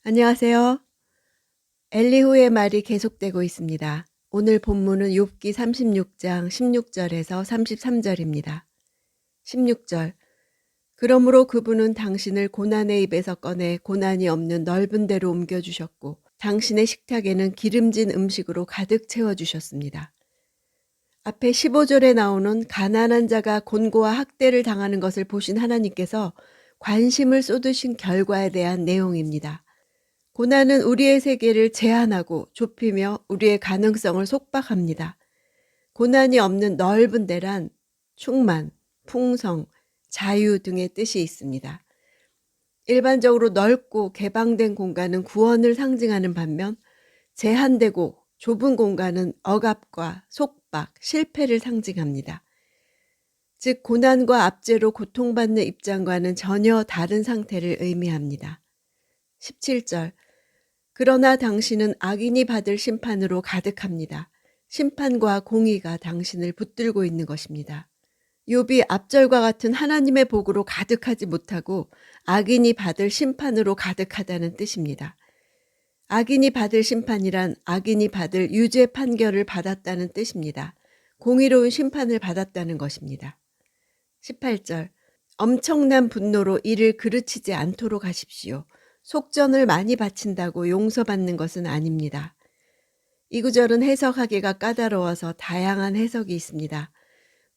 안녕하세요. 엘리후의 말이 계속되고 있습니다. 오늘 본문은 욥기 36장 16절에서 33절입니다. 16절. 그러므로 그분은 당신을 고난의 입에서 꺼내 고난이 없는 넓은 데로 옮겨주셨고 당신의 식탁에는 기름진 음식으로 가득 채워주셨습니다. 앞에 15절에 나오는 가난한 자가 곤고와 학대를 당하는 것을 보신 하나님께서 관심을 쏟으신 결과에 대한 내용입니다. 고난은 우리의 세계를 제한하고 좁히며 우리의 가능성을 속박합니다. 고난이 없는 넓은 데란 충만, 풍성, 자유 등의 뜻이 있습니다. 일반적으로 넓고 개방된 공간은 구원을 상징하는 반면 제한되고 좁은 공간은 억압과 속박, 실패를 상징합니다. 즉 고난과 압제로 고통받는 입장과는 전혀 다른 상태를 의미합니다. 17절. 그러나 당신은 악인이 받을 심판으로 가득합니다. 심판과 공의가 당신을 붙들고 있는 것입니다. 욥이 앞절과 같은 하나님의 복으로 가득하지 못하고 악인이 받을 심판으로 가득하다는 뜻입니다. 악인이 받을 심판이란 악인이 받을 유죄 판결을 받았다는 뜻입니다. 공의로운 심판을 받았다는 것입니다. 18절. 엄청난 분노로 이를 그르치지 않도록 하십시오. 속전을 많이 바친다고 용서받는 것은 아닙니다. 이 구절은 해석하기가 까다로워서 다양한 해석이 있습니다.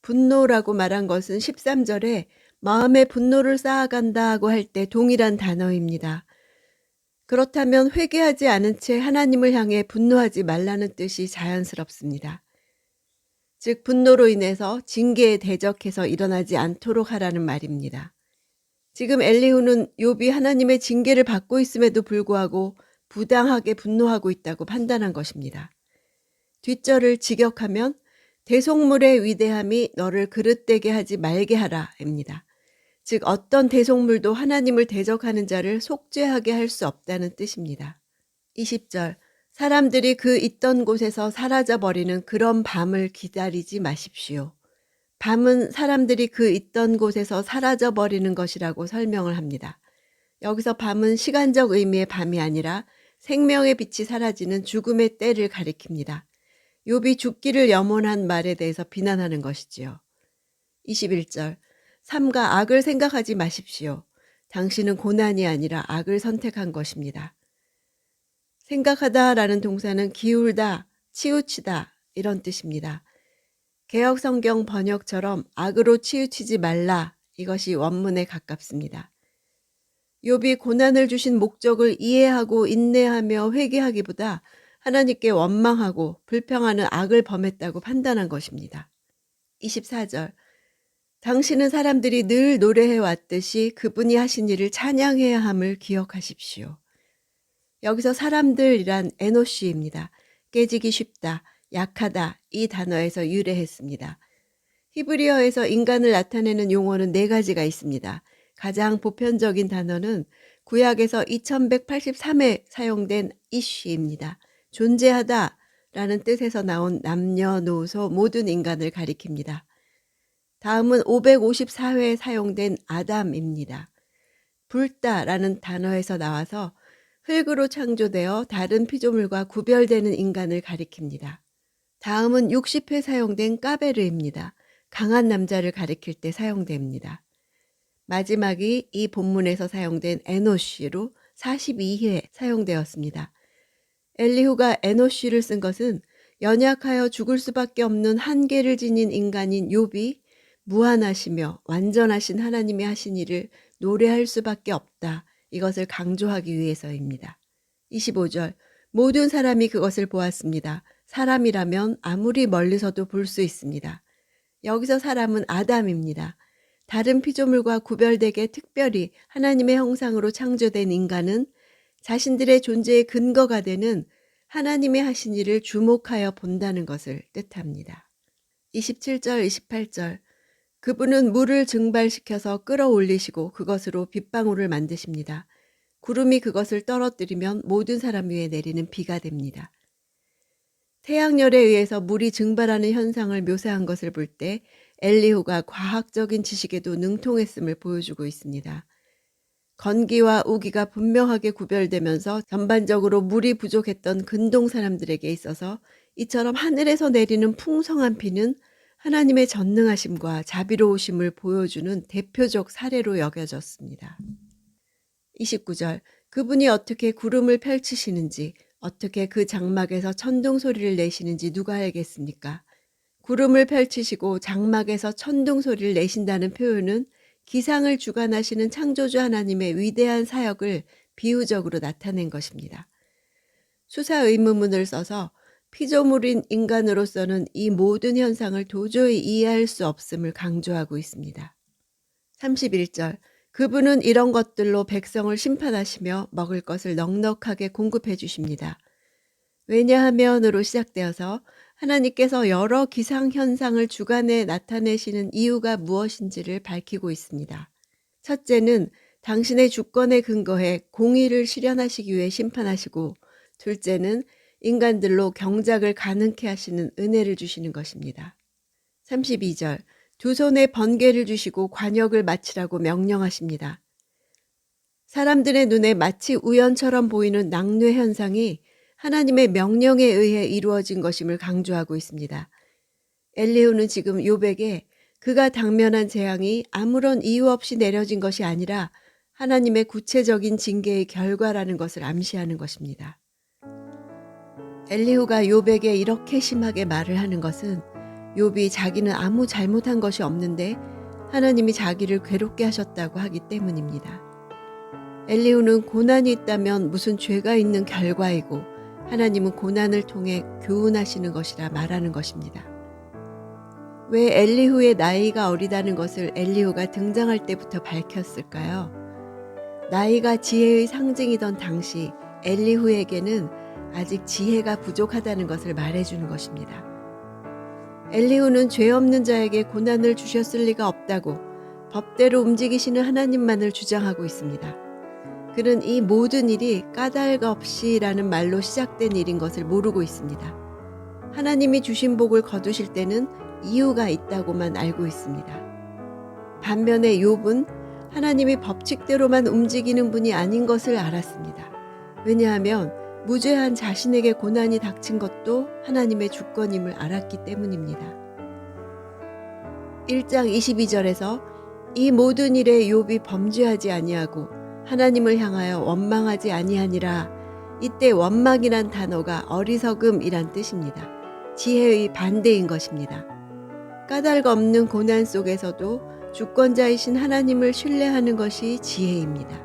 분노라고 말한 것은 13절에 마음에 분노를 쌓아간다고 할 때 동일한 단어입니다. 그렇다면 회개하지 않은 채 하나님을 향해 분노하지 말라는 뜻이 자연스럽습니다. 즉 분노로 인해서 징계에 대적해서 일어나지 않도록 하라는 말입니다. 지금 엘리후는 욥이 하나님의 징계를 받고 있음에도 불구하고 부당하게 분노하고 있다고 판단한 것입니다. 뒷절을 직역하면 대속물의 위대함이 너를 그릇되게 하지 말게 하라입니다. 즉 어떤 대속물도 하나님을 대적하는 자를 속죄하게 할 수 없다는 뜻입니다. 20절. 사람들이 그 있던 곳에서 사라져버리는 그런 밤을 기다리지 마십시오. 밤은 사람들이 그 있던 곳에서 사라져버리는 것이라고 설명을 합니다. 여기서 밤은 시간적 의미의 밤이 아니라 생명의 빛이 사라지는 죽음의 때를 가리킵니다. 욥이 죽기를 염원한 말에 대해서 비난하는 것이지요. 21절. 삼가 악을 생각하지 마십시오. 당신은 고난이 아니라 악을 선택한 것입니다. 생각하다라는 동사는 기울다, 치우치다 이런 뜻입니다. 개역 성경 번역처럼 악으로 치우치지 말라 이것이 원문에 가깝습니다. 욥이 고난을 주신 목적을 이해하고 인내하며 회개하기보다 하나님께 원망하고 불평하는 악을 범했다고 판단한 것입니다. 24절. 당신은 사람들이 늘 노래해 왔듯이 그분이 하신 일을 찬양해야 함을 기억하십시오. 여기서 사람들이란 에노시입니다. 깨지기 쉽다, 약하다 이 단어에서 유래했습니다. 히브리어에서 인간을 나타내는 용어는 4가지가 있습니다. 가장 보편적인 단어는 구약에서 2183회 사용된 이쉬입니다. 존재하다 라는 뜻에서 나온 남녀노소 모든 인간을 가리킵니다. 다음은 554회 사용된 아담입니다. 불다 라는 단어에서 나와서 흙으로 창조되어 다른 피조물과 구별되는 인간을 가리킵니다. 다음은 60회 사용된 까베르입니다. 강한 남자를 가리킬 때 사용됩니다. 마지막이 이 본문에서 사용된 에노쉬로 42회 사용되었습니다. 엘리후가 에노쉬를 쓴 것은 연약하여 죽을 수밖에 없는 한계를 지닌 인간인 욥이 무한하시며 완전하신 하나님이 하신 일을 노래할 수밖에 없다. 이것을 강조하기 위해서입니다. 25절. 모든 사람이 그것을 보았습니다. 사람이라면 아무리 멀리서도 볼 수 있습니다. 여기서 사람은 아담입니다. 다른 피조물과 구별되게 특별히 하나님의 형상으로 창조된 인간은 자신들의 존재의 근거가 되는 하나님의 하신 일을 주목하여 본다는 것을 뜻합니다. 27절, 28절. 그분은 물을 증발시켜서 끌어올리시고 그것으로 빗방울을 만드십니다. 구름이 그것을 떨어뜨리면 모든 사람 위에 내리는 비가 됩니다. 태양열에 의해서 물이 증발하는 현상을 묘사한 것을 볼 때 엘리후가 과학적인 지식에도 능통했음을 보여주고 있습니다. 건기와 우기가 분명하게 구별되면서 전반적으로 물이 부족했던 근동 사람들에게 있어서 이처럼 하늘에서 내리는 풍성한 비는 하나님의 전능하심과 자비로우심을 보여주는 대표적 사례로 여겨졌습니다. 29절 그분이 어떻게 구름을 펼치시는지 어떻게 그 장막에서 천둥 소리를 내시는지 누가 알겠습니까? 구름을 펼치시고 장막에서 천둥 소리를 내신다는 표현은 기상을 주관하시는 창조주 하나님의 위대한 사역을 비유적으로 나타낸 것입니다. 수사 의문문을 써서 피조물인 인간으로서는 이 모든 현상을 도저히 이해할 수 없음을 강조하고 있습니다. 31절 그분은 이런 것들로 백성을 심판하시며 먹을 것을 넉넉하게 공급해 주십니다. 왜냐하면으로 시작되어서 하나님께서 여러 기상현상을 주관해 나타내시는 이유가 무엇인지를 밝히고 있습니다. 첫째는 당신의 주권에 근거해 공의를 실현하시기 위해 심판하시고, 둘째는 인간들로 경작을 가능케 하시는 은혜를 주시는 것입니다. 32절 두 손에 번개를 주시고 관역을 마치라고 명령하십니다. 사람들의 눈에 마치 우연처럼 보이는 낙뢰 현상이 하나님의 명령에 의해 이루어진 것임을 강조하고 있습니다. 엘리후는 지금 욥에게 그가 당면한 재앙이 아무런 이유 없이 내려진 것이 아니라 하나님의 구체적인 징계의 결과라는 것을 암시하는 것입니다. 엘리후가 욥에게 이렇게 심하게 말을 하는 것은 욥이 자기는 아무 잘못한 것이 없는데 하나님이 자기를 괴롭게 하셨다고 하기 때문입니다. 엘리후는 고난이 있다면 무슨 죄가 있는 결과이고 하나님은 고난을 통해 교훈하시는 것이라 말하는 것입니다. 왜 엘리후의 나이가 어리다는 것을 엘리후가 등장할 때부터 밝혔을까요? 나이가 지혜의 상징이던 당시 엘리후에게는 아직 지혜가 부족하다는 것을 말해주는 것입니다. 엘리후는 죄 없는 자에게 고난을 주셨을 리가 없다고 법대로 움직이시는 하나님만을 주장하고 있습니다. 그는 이 모든 일이 까닭 없이라는 말로 시작된 일인 것을 모르고 있습니다. 하나님이 주신 복을 거두실 때는 이유가 있다고만 알고 있습니다. 반면에 욥은 하나님이 법칙대로만 움직이는 분이 아닌 것을 알았습니다. 왜냐하면 무죄한 자신에게 고난이 닥친 것도 하나님의 주권임을 알았기 때문입니다. 1장 22절에서 이 모든 일에 욥이 범죄하지 아니하고 하나님을 향하여 원망하지 아니하니라. 이때 원망이란 단어가 어리석음이란 뜻입니다. 지혜의 반대인 것입니다. 까닭 없는 고난 속에서도 주권자이신 하나님을 신뢰하는 것이 지혜입니다.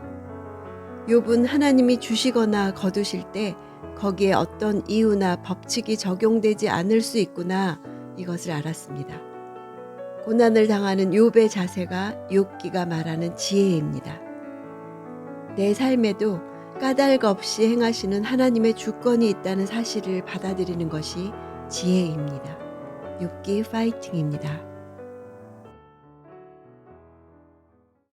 욥은 하나님이 주시거나 거두실 때 거기에 어떤 이유나 법칙이 적용되지 않을 수 있구나, 이것을 알았습니다. 고난을 당하는 욥의 자세가 욥기가 말하는 지혜입니다. 내 삶에도 까닭 없이 행하시는 하나님의 주권이 있다는 사실을 받아들이는 것이 지혜입니다. 욥기 파이팅입니다.